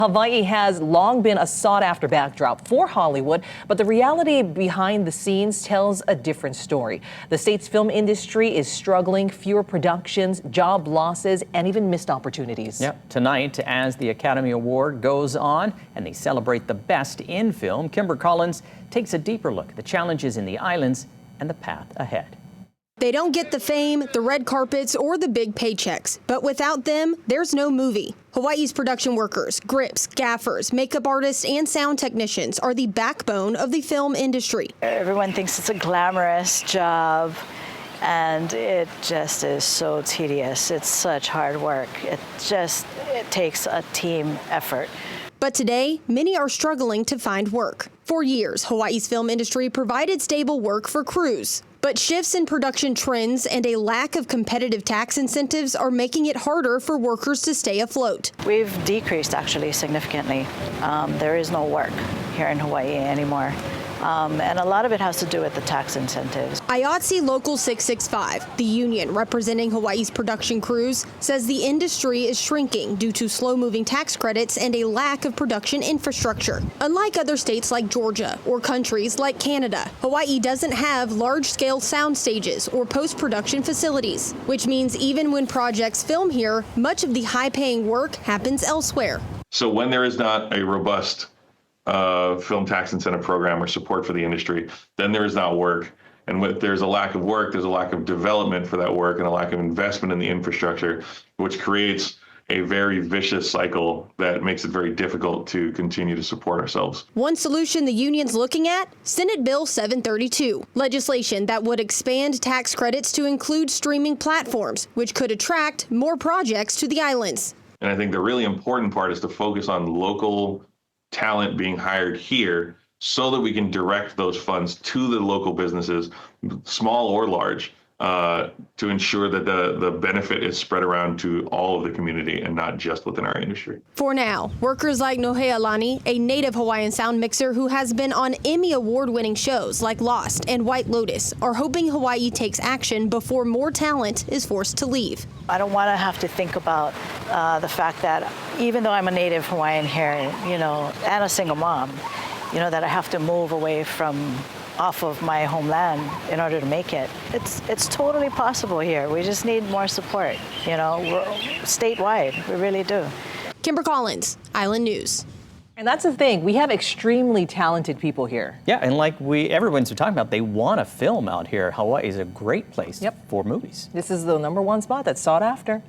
Hawaii has long been a sought-after backdrop for Hollywood, but the reality behind the scenes tells a different story. The state's film industry is struggling, fewer productions, job losses, and even missed opportunities. Yep. Tonight, as the Academy Award goes on and they celebrate the best in film, Kimber Collins takes a deeper look at the challenges in the islands and the path ahead. They don't get the fame, the red carpets, or the big paychecks, but without them, there's no movie. Hawaii's production workers, grips, gaffers, makeup artists, and sound technicians are the backbone of the film industry. Everyone thinks it's a glamorous job, and it just is so tedious. It's such hard work. It takes a team effort. But today, many are struggling to find work. For years, Hawaii's film industry provided stable work for crews. But shifts in production trends and a lack of competitive tax incentives are making it harder for workers to stay afloat. We've decreased actually significantly. There is no work here in Hawaii anymore. And a lot of it has to do with the tax incentives. IATSE Local 665, the union representing Hawaii's production crews, says the industry is shrinking due to slow-moving tax credits and a lack of production infrastructure. Unlike other states like Georgia or countries like Canada, Hawaii doesn't have large-scale sound stages or post-production facilities, which means even when projects film here, much of the high-paying work happens elsewhere. So when there is not a robust film tax incentive program or support for the industry, then there is not work. And when there's a lack of work, there's a lack of development for that work and a lack of investment in the infrastructure, which creates a very vicious cycle that makes it very difficult to continue to support ourselves. One solution the union's looking at, Senate Bill 732, legislation that would expand tax credits to include streaming platforms, which could attract more projects to the islands. And I think the really important part is to focus on local talent being hired here so that we can direct those funds to the local businesses, small or large, to ensure that the benefit is spread around to all of the community and not just within our industry. For now, workers like Nohealani, a native Hawaiian sound mixer who has been on Emmy award-winning shows like Lost and White Lotus, are hoping Hawaii takes action before more talent is forced to leave. I don't want to have to think about the fact that even though I'm a native Hawaiian here, and a single mom, that I have to move away off of my homeland in order to make it. It's totally possible here. We just need more support, we're statewide, we really do. Kimber Collins, Island News. And that's the thing, we have extremely talented people here. Yeah, and like everyone's been talking about, they want to film out here. Hawaii is a great place for movies. This is the #1 spot that's sought after.